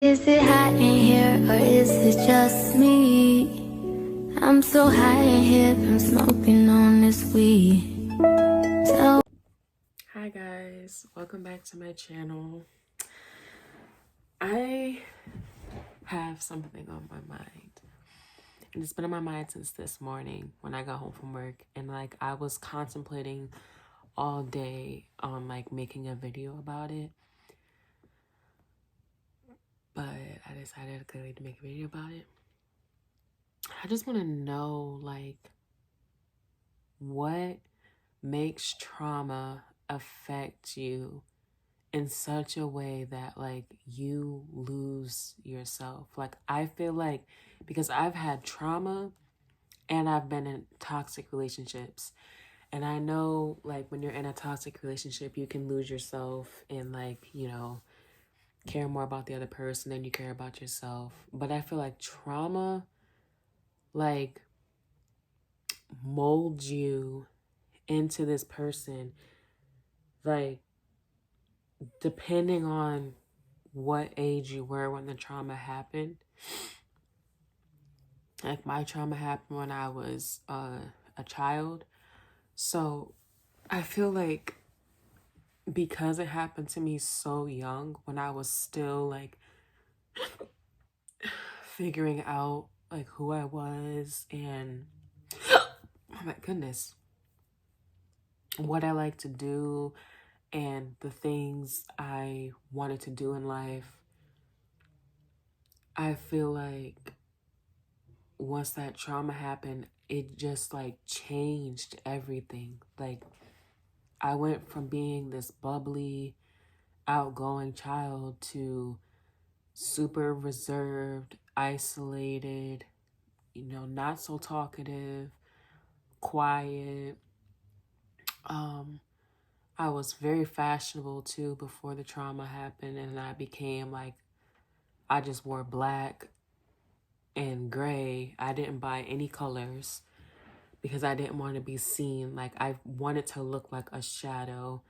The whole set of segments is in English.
Is it hot in here or is it just me? I'm so high in here, I'm smoking on this weed. Hi guys, welcome back to my channel. I have something on my mind, and it's been on my mind since this morning when I got home from work, and I was contemplating all day on making a video about it, but I decided clearly to make a video about it. I just want to know what makes trauma affect you in such a way that you lose yourself. I feel like, because I've had trauma and I've been in toxic relationships, and I know when you're in a toxic relationship you can lose yourself and care more about the other person than you care about yourself. But I feel like trauma like molds you into this person, like depending on what age you were when the trauma happened. Like my trauma happened when I was a child. So I feel like because it happened to me so young, when I was still figuring out who I was and oh my goodness, what I like to do and the things I wanted to do in life, I feel like once that trauma happened, it just changed everything. I went from being this bubbly, outgoing child to super reserved, isolated, not so talkative, quiet. I was very fashionable too before the trauma happened, and I became I just wore black and gray. I didn't buy any colors because I didn't want to be seen. I wanted to look like a shadow.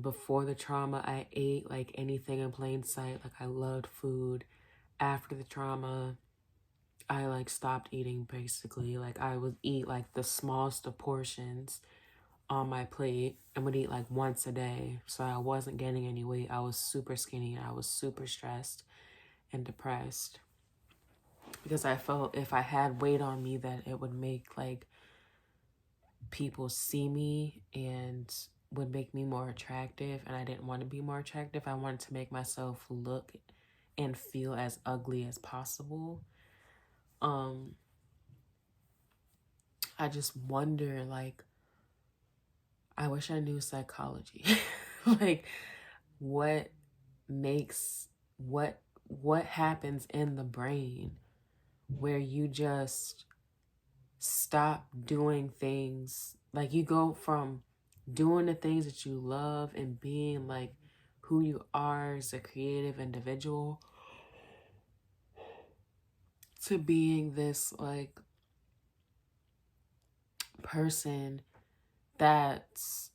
Before the trauma, I ate anything in plain sight. I loved food. After the trauma, I stopped eating basically. I would eat the smallest of portions on my plate and would eat once a day. So I wasn't gaining any weight. I was super skinny and I was super stressed and depressed because I felt if I had weight on me that it would make people see me and would make me more attractive, and I didn't want to be more attractive. I wanted to make myself look and feel as ugly as possible. I just wonder, I wish I knew psychology. What makes what happens in the brain where you just stop doing things. You go from doing the things that you love and being who you are as a creative individual to being this person that's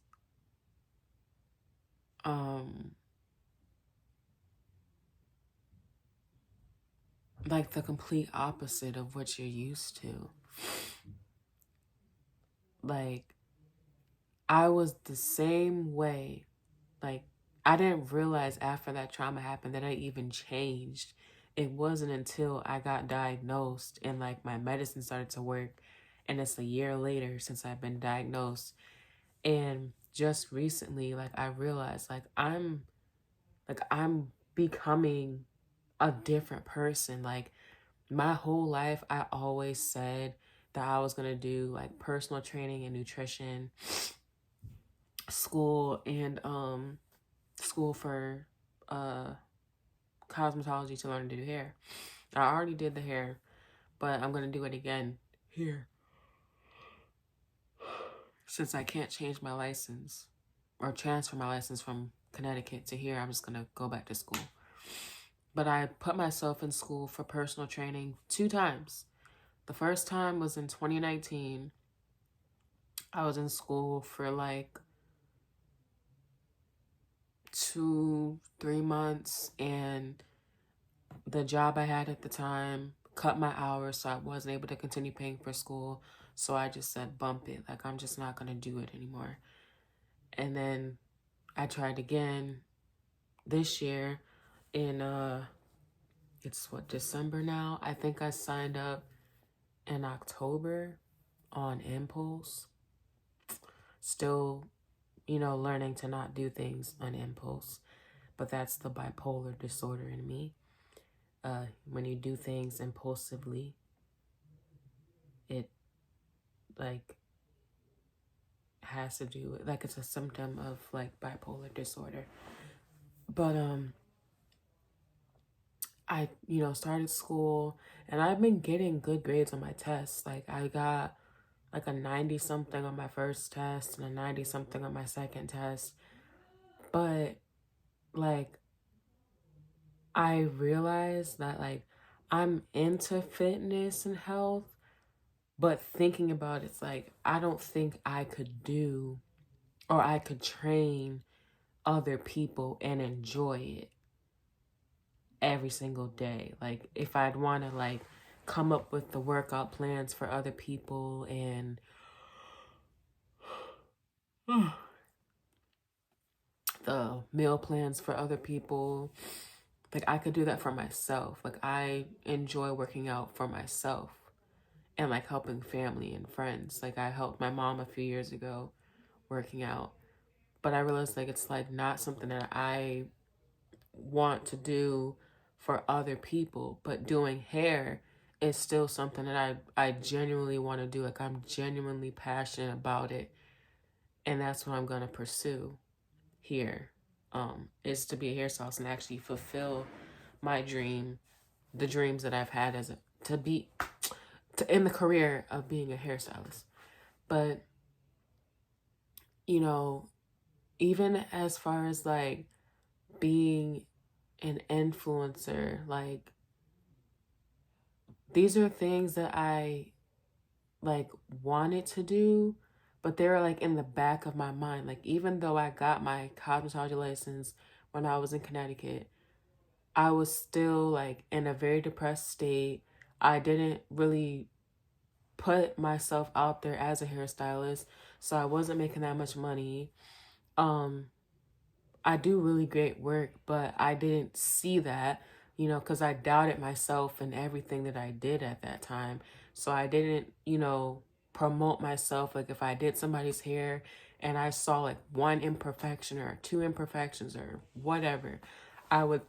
the complete opposite of what you're used to. I was the same way. I didn't realize after that trauma happened that I even changed. It wasn't until I got diagnosed and my medicine started to work, and it's a year later since I've been diagnosed. And just recently, I realized I'm becoming a different person. My whole life I always said that I was gonna do personal training and nutrition, school for cosmetology to learn to do hair. I already did the hair, but I'm gonna do it again here since I can't change my license or transfer my license from Connecticut to here. I'm just gonna go back to school. But I put myself in school for personal training 2 times. The first time was in 2019. I was in school for 2-3 months, and the job I had at the time cut my hours, so I wasn't able to continue paying for school. So I just said, bump it. Like, I'm just not going to do it anymore. And then I tried again this year in, it's what, December now? I think I signed up in October on impulse. Still, learning to not do things on impulse. But that's the bipolar disorder in me. When you do things impulsively, it like has to do with, like, it's a symptom of like bipolar disorder. But I started school, and I've been getting good grades on my tests. Like, I got like a 90 something on my first test and a 90 something on my second test. But like, I realized that like I'm into fitness and health, but thinking about it's like, I don't think I could do, or I could train other people and enjoy it every single day. Like, if I'd want to like come up with the workout plans for other people and the meal plans for other people, like, I could do that for myself. Like, I enjoy working out for myself and like helping family and friends. Like, I helped my mom a few years ago working out, but I realized like it's like not something that I want to do for other people. But doing hair is still something that I genuinely want to do. Like, I'm genuinely passionate about it, and that's what I'm gonna pursue here. Is to be a hairstylist and actually fulfill my dream, the dreams that I've had as in the career of being a hairstylist. But even as far as like being an influencer, like, these are things that I like wanted to do, but they were like in the back of my mind. Like, even though I got my cosmetology license when I was in Connecticut, I was still like in a very depressed state. I didn't really put myself out there as a hairstylist, so I wasn't making that much money. I do really great work, but I didn't see that, because I doubted myself and everything that I did at that time. So I didn't, promote myself. Like, if I did somebody's hair and I saw like one imperfection or two imperfections or whatever, I would,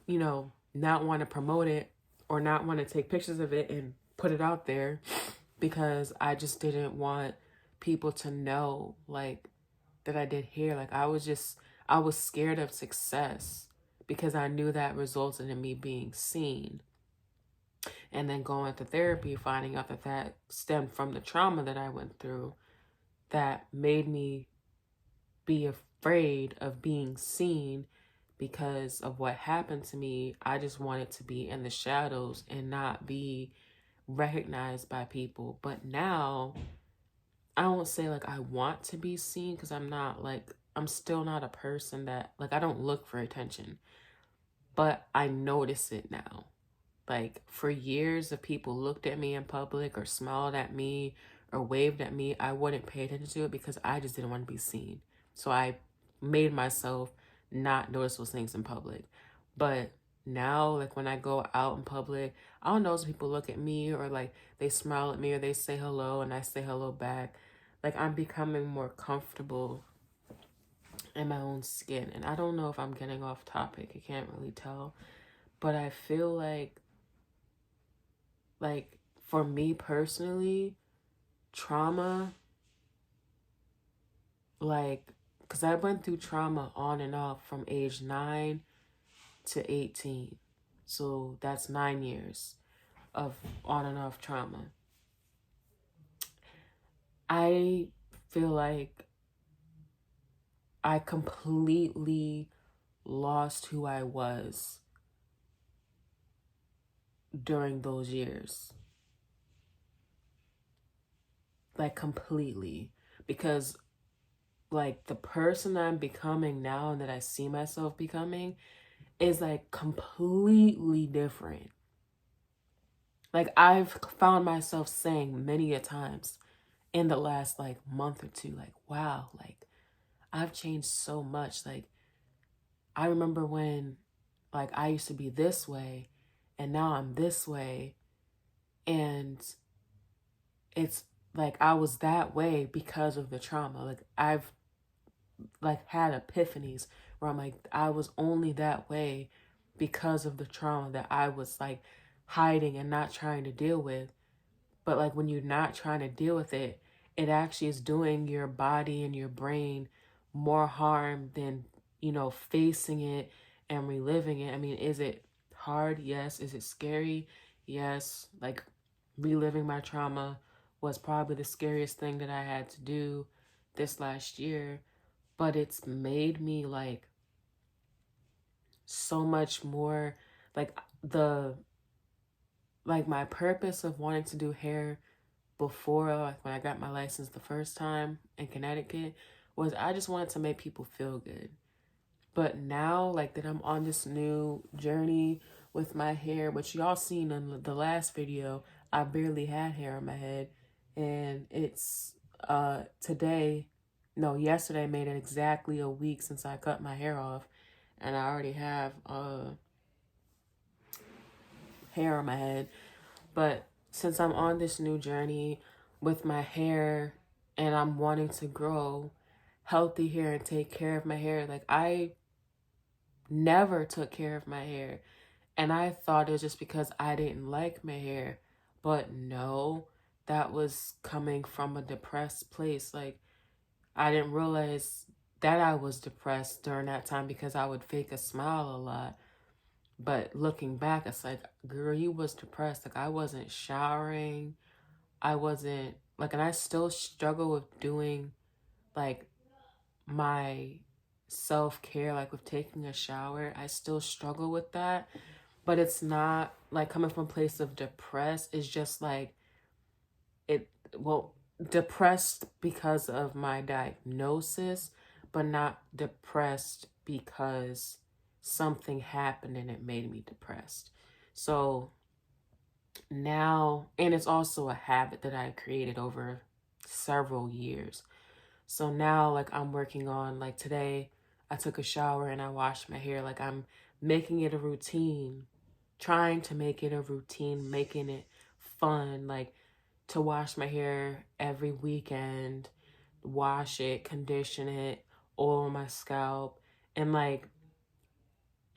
not want to promote it or not want to take pictures of it and put it out there, because I just didn't want people to know like that I did hair. Like, I was scared of success because I knew that resulted in me being seen. And then going to therapy, finding out that that stemmed from the trauma that I went through, that made me be afraid of being seen because of what happened to me. I just wanted to be in the shadows and not be recognized by people. But now, I don't say like I want to be seen, because I'm still not a person that, like, I don't look for attention, but I notice it now. Like, for years, if people looked at me in public or smiled at me or waved at me, I wouldn't pay attention to it because I just didn't want to be seen. So I made myself not notice those things in public. But now, like, when I go out in public, I don't know if people look at me or like they smile at me or they say hello and I say hello back. Like, I'm becoming more comfortable in my own skin. And I don't know if I'm getting off topic. I can't really tell. But I feel like for me personally, trauma, like, because I went through trauma on and off from age 9 to 18. So that's 9 years of on and off trauma. I feel like I completely lost who I was during those years. Like, completely. Because like the person I'm becoming now and that I see myself becoming is like completely different. Like, I've found myself saying many a times in the last like month or two, like, wow, like I've changed so much. Like, I remember when like I used to be this way and now I'm this way. And it's like I was that way because of the trauma. Like, I've like had epiphanies where I'm like, I was only that way because of the trauma that I was like hiding and not trying to deal with. But like when you're not trying to deal with it, it actually is doing your body and your brain more harm than, facing it and reliving it. I mean, is it hard? Yes. Is it scary? Yes. Like, reliving my trauma was probably the scariest thing that I had to do this last year, but it's made me like so much more like my purpose of wanting to do hair before, like when I got my license the first time in Connecticut, was I just wanted to make people feel good. But now, like that I'm on this new journey with my hair, which y'all seen in the last video, I barely had hair on my head. And it's yesterday made it exactly a week since I cut my hair off. And I already have hair on my head. But since I'm on this new journey with my hair and I'm wanting to grow healthy hair and take care of my hair, like I never took care of my hair. And I thought it was just because I didn't like my hair. But no, that was coming from a depressed place. Like, I didn't realize that I was depressed during that time because I would fake a smile a lot. But looking back, it's like, girl, you was depressed. Like, I wasn't showering. I wasn't, like, and I still struggle with doing, like, my self-care, like with taking a shower. I still struggle with that. But it's not, like, coming from a place of depressed. It's just, like, depressed because of my diagnosis, but not depressed because something happened and it made me depressed. So now, and it's also a habit that I created over several years. So now, like, I'm working on, like, today I took a shower and I washed my hair. Like, I'm making it a routine, trying to make it a routine, making it fun, like, to wash my hair every weekend, wash it, condition it, oil my scalp. And like,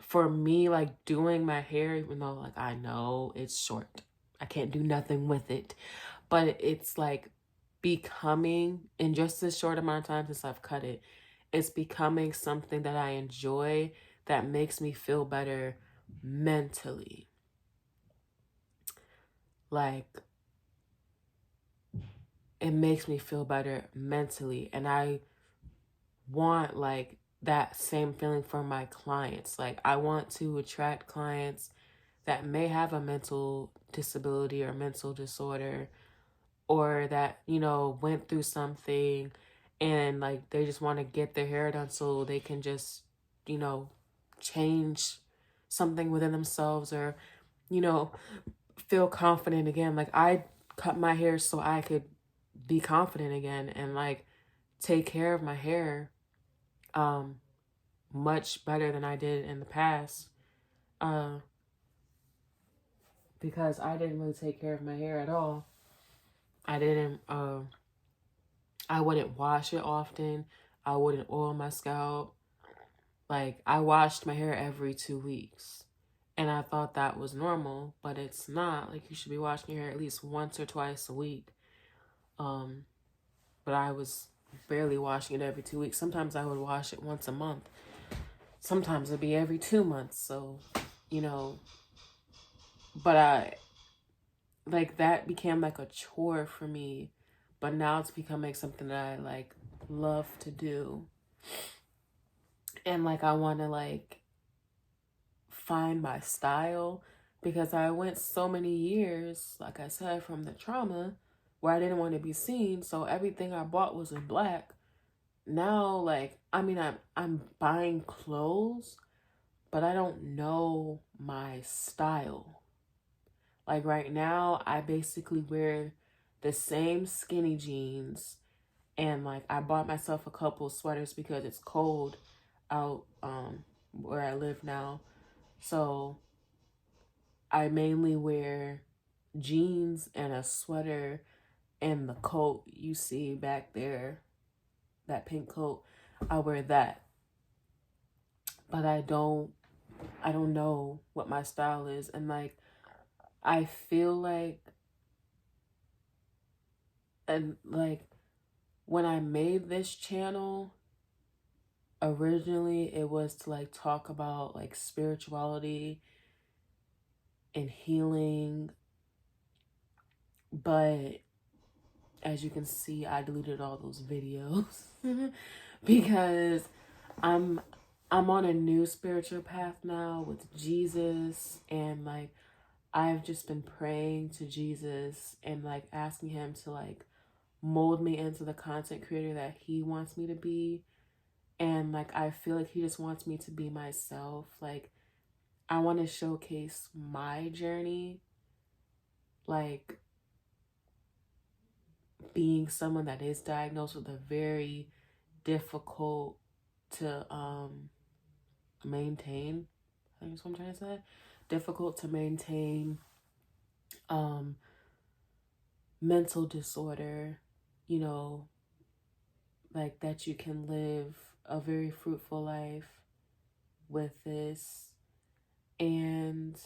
for me, like, doing my hair, even though like I know it's short, I can't do nothing with it, but it's like becoming, in just this short amount of time since I've cut it, it's becoming something that I enjoy, that makes me feel better mentally. Like, it makes me feel better mentally. And I want like that same feeling for my clients. Like, I want to attract clients that may have a mental disability or mental disorder, or that, went through something and like they just want to get their hair done so they can just, change something within themselves, or, feel confident again. Like, I cut my hair so I could be confident again and like take care of my hair much better than I did in the past, because I didn't really take care of my hair at all. I didn't I wouldn't wash it often. I wouldn't oil my scalp. Like, I washed my hair every 2 weeks. And I thought that was normal, but it's not. Like, you should be washing your hair at least once or twice a week. But I was barely washing it every 2 weeks. Sometimes I would wash it once a month. Sometimes it'd be every 2 months. So, but like, that became like a chore for me. But now it's becoming something that I like love to do. And like, I want to like find my style, because I went so many years, like I said, from the trauma where I didn't want to be seen. So everything I bought was in black. Now, like, I mean, I'm buying clothes, but I don't know my style. Like right now, I basically wear the same skinny jeans, and like I bought myself a couple sweaters because it's cold out where I live now. So I mainly wear jeans and a sweater and the coat you see back there, that pink coat. I wear that. But I don't know what my style is, and like I feel like, and like when I made this channel, originally it was to like talk about like spirituality and healing, but as you can see, I deleted all those videos because I'm on a new spiritual path now with Jesus, and like I've just been praying to Jesus and like asking him to like mold me into the content creator that he wants me to be. And like I feel like he just wants me to be myself. Like I want to showcase my journey, like being someone that is diagnosed with a very difficult to maintain, I think that's what I'm trying to say, difficult to maintain mental disorder, you know, like that you can live a very fruitful life with this. And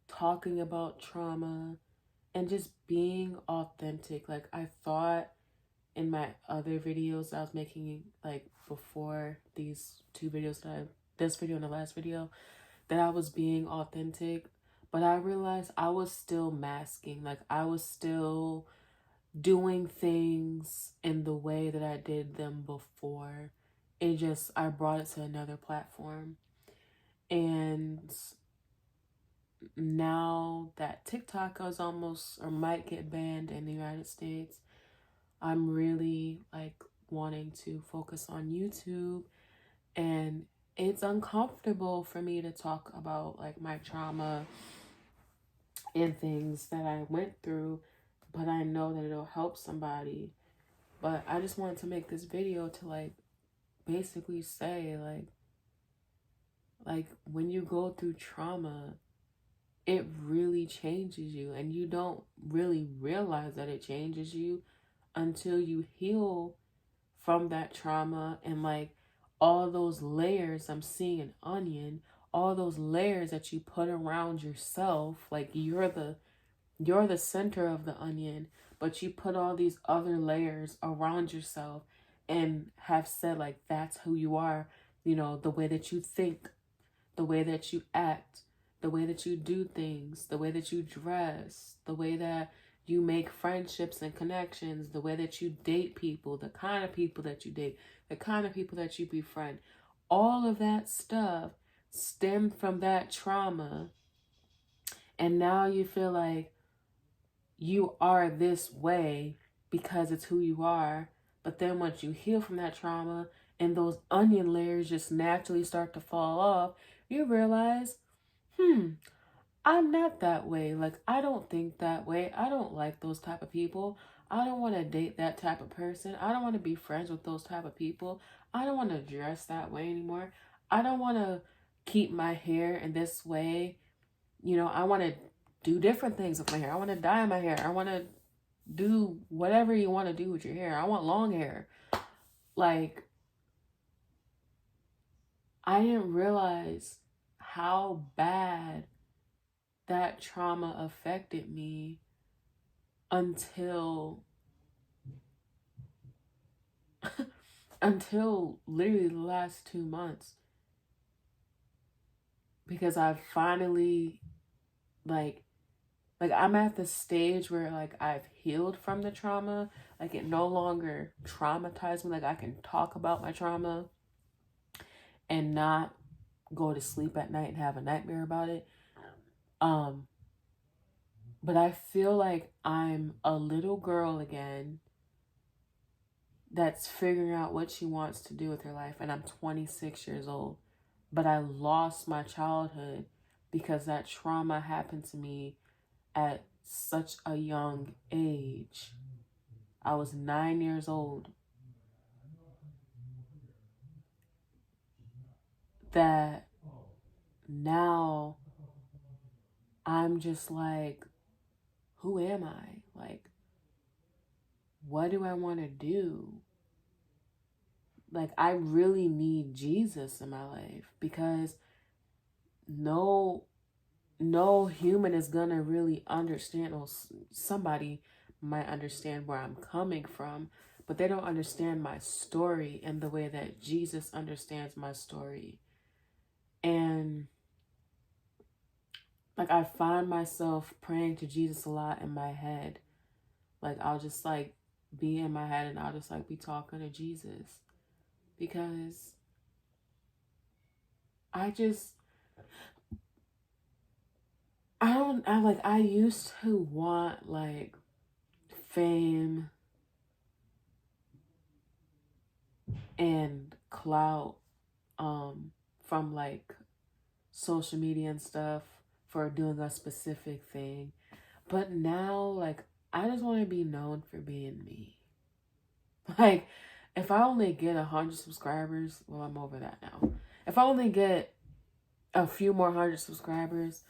talking about trauma and just being authentic. Like I thought in my other videos I was making, like before these two videos this video and the last video, that I was being authentic, but I realized I was still masking. Like I was still doing things in the way that I did them before. I brought it to another platform. And now that TikTok is almost or might get banned in the United States, I'm really like wanting to focus on YouTube. And it's uncomfortable for me to talk about like my trauma and things that I went through, but I know that it'll help somebody. But I just wanted to make this video to like basically say like when you go through trauma, it really changes you, and you don't really realize that it changes you until you heal from that trauma. And like all those layers, I'm seeing an onion, all those layers that you put around yourself, like you're the center of the onion, but you put all these other layers around yourself and have said like that's who you are, you know, the way that you think, the way that you act, the way that you do things, the way that you dress, the way that you make friendships and connections, the way that you date people, the kind of people that you date, the kind of people that you befriend. All of that stuff stemmed from that trauma. And now you feel like you are this way because it's who you are. But then once you heal from that trauma and those onion layers just naturally start to fall off, you realize, I'm not that way. Like, I don't think that way. I don't like those type of people. I don't want to date that type of person. I don't want to be friends with those type of people. I don't want to dress that way anymore. I don't want to keep my hair in this way. You know, I want to do different things with my hair. I want to dye my hair. I want to do whatever you want to do with your hair. I want long hair. Like, I didn't realize how bad that trauma affected me until literally the last 2 months, because I've finally like I'm at the stage where like I've healed from the trauma. Like it no longer traumatized me. Like I can talk about my trauma and not go to sleep at night and have a nightmare about it. But I feel like I'm a little girl again that's figuring out what she wants to do with her life, and I'm 26 years old. but I lost my childhood because that trauma happened to me at such a young age. I was 9 years old. That now I'm just like, who am I? Like, what do I want to do? Like, I really need Jesus in my life, because no human is gonna really understand, or somebody might understand where I'm coming from, but they don't understand my story in the way that Jesus understands my story. And like, I find myself praying to Jesus a lot in my head. Like, I'll just like be in my head and I'll just like be talking to Jesus, because I I used to want like fame and clout from like social media and stuff for doing a specific thing. But now, like, I just want to be known for being me. Like, if I only get 100 subscribers, well, I'm over that now. If I only get a few more 100 subscribers,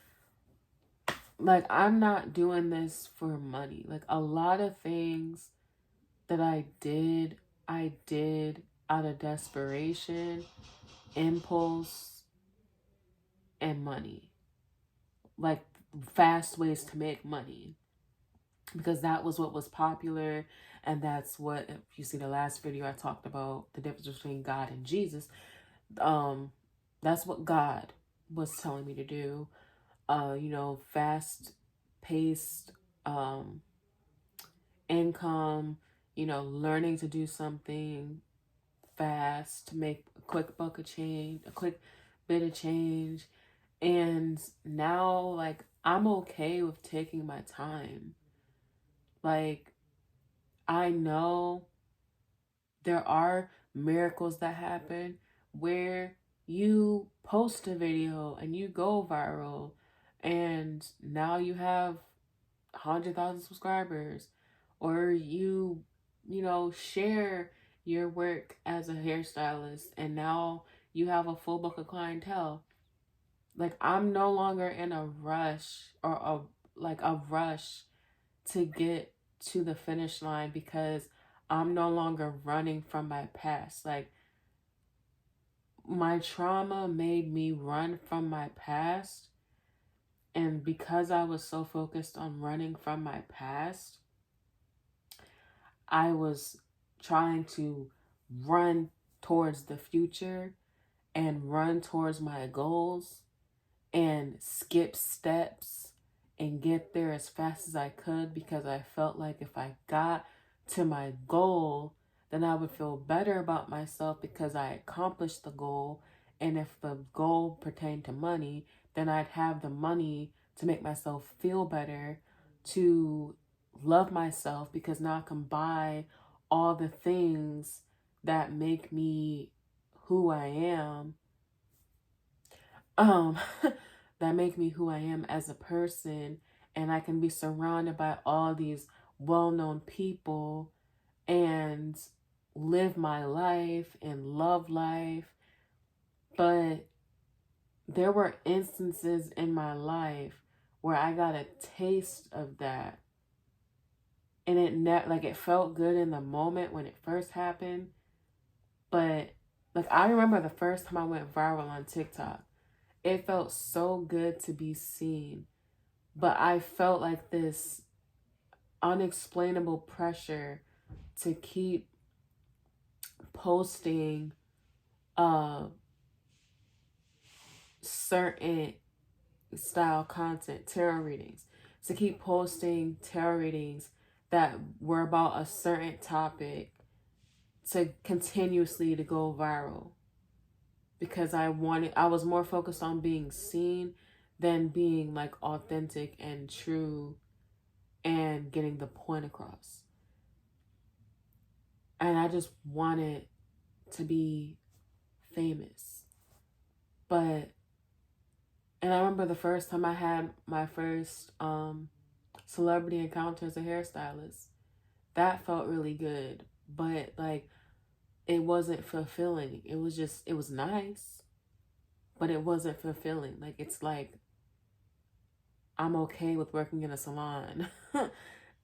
like, I'm not doing this for money. Like, a lot of things that I did out of desperation, impulse, and money. Like, fast ways to make money. Because that was what was popular, and that's what, if you see the last video, I talked about the difference between God and Jesus. That's what God was telling me to do. Fast paced income, learning to do something fast to make a quick buck of change, a quick bit of change. And now, like, I'm okay with taking my time. Like, I know there are miracles that happen where you post a video and you go viral, and now you have 100,000 subscribers, or share your work as a hairstylist and now you have a full book of clientele. Like, I'm no longer in a rush, or a rush to get to the finish line, because I'm no longer running from my past. Like, my trauma made me run from my past, and because I was so focused on running from my past, I was trying to run towards the future and run towards my goals and skip steps and get there as fast as I could, because I felt like if I got to my goal, then I would feel better about myself because I accomplished the goal. And if the goal pertained to money, then I'd have the money to make myself feel better, to love myself, because now I can buy all the things that make me who I am. That make me who I am as a person, and I can be surrounded by all these well-known people and live my life and love life. But there were instances in my life where I got a taste of that, and it felt good in the moment when it first happened, but like, I remember the first time I went viral on TikTok. It felt so good to be seen, but I felt like this unexplainable pressure to keep posting certain style content, tarot readings, to keep posting tarot readings that were about a certain topic, to continuously to go viral, because I was more focused on being seen than being like authentic and true and getting the point across. And I just wanted to be famous. But, and I remember the first time I had my first celebrity encounter as a hairstylist. That felt really good, but like it wasn't fulfilling. It was just, it was nice, but it wasn't fulfilling. Like, it's like I'm okay with working in a salon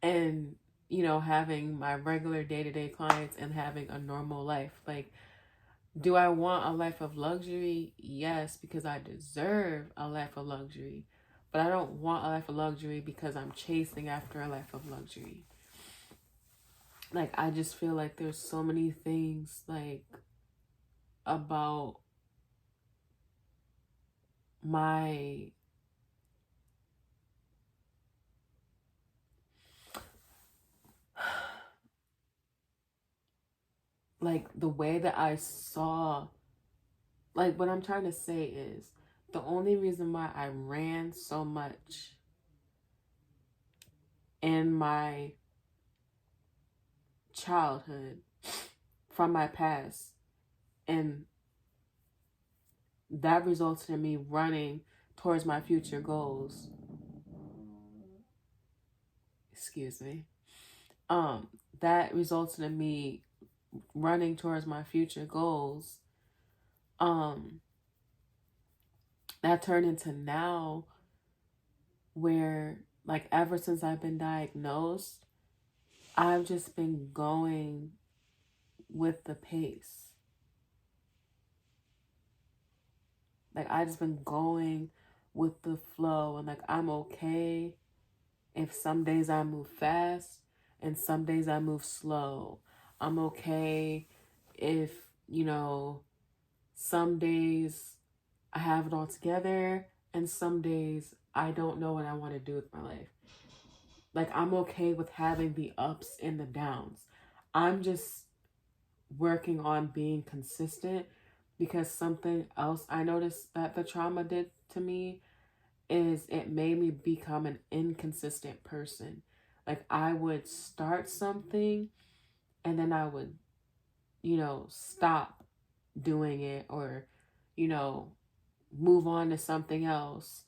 and, you know, having my regular day-to-day clients and having a normal life. Like, do I want a life of luxury? Yes, because I deserve a life of luxury. But I don't want a life of luxury because I'm chasing after a life of luxury. Like, I just feel like there's so many things, like, about my like the way that I saw, like, what I'm trying to say is the only reason why I ran so much in my childhood from my past, and that resulted in me running towards my future goals. Excuse me. That resulted in me running towards my future goals. That turned into now where, like, ever since I've been diagnosed, I've just been going with the pace. Like, I just been going with the flow, and like, I'm okay if some days I move fast and some days I move slow. I'm okay if, you know, some days I have it all together and some days I don't know what I want to do with my life. Like, I'm okay with having the ups and the downs. I'm just working on being consistent, because something else I noticed that the trauma did to me is it made me become an inconsistent person. Like, I would start something and then I would, you know, stop doing it, or, you know, move on to something else.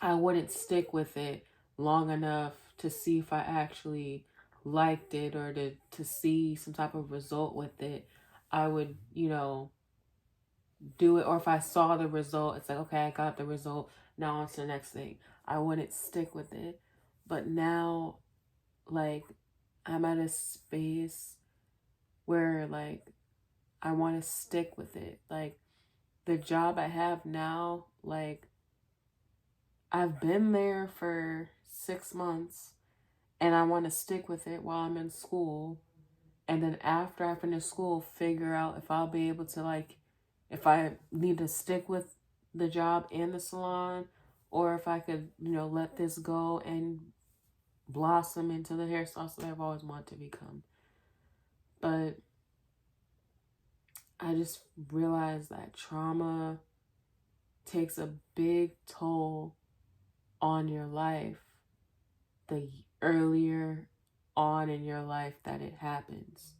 I wouldn't stick with it long enough to see if I actually liked it, or to see some type of result with it. I would, you know, do it, or if I saw the result, it's like, okay, I got the result, now on to the next thing. I wouldn't stick with it. But now, like, I'm at a space where, like, I want to stick with it. Like, the job I have now, like, I've been there for 6 months and I want to stick with it while I'm in school. And then after I finish school, figure out if I'll be able to, like, if I need to stick with the job and the salon, or if I could, you know, let this go and blossom into the hairstylist that I've always wanted to become. But I just realized that trauma takes a big toll on your life the earlier on in your life that it happens.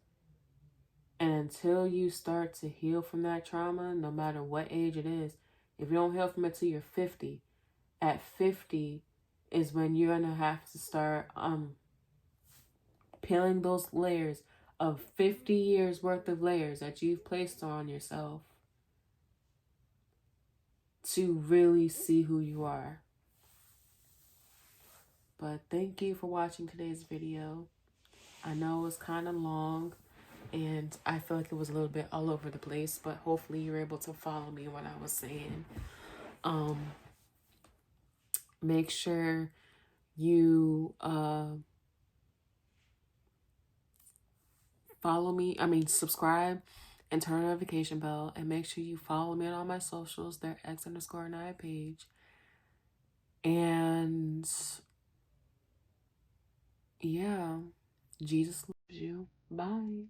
And until you start to heal from that trauma, no matter what age it is, if you don't heal from it till you're 50, at 50 is when you're going to have to start peeling those layers of 50 years worth of layers that you've placed on yourself to really see who you are. But thank you for watching today's video. I know it was kind of long and I feel like it was a little bit all over the place, but hopefully you were able to follow me what I was saying. Make sure you subscribe and turn on the notification bell, and make sure you follow me on all my socials. They're X_Naya page. And yeah, Jesus loves you. Bye.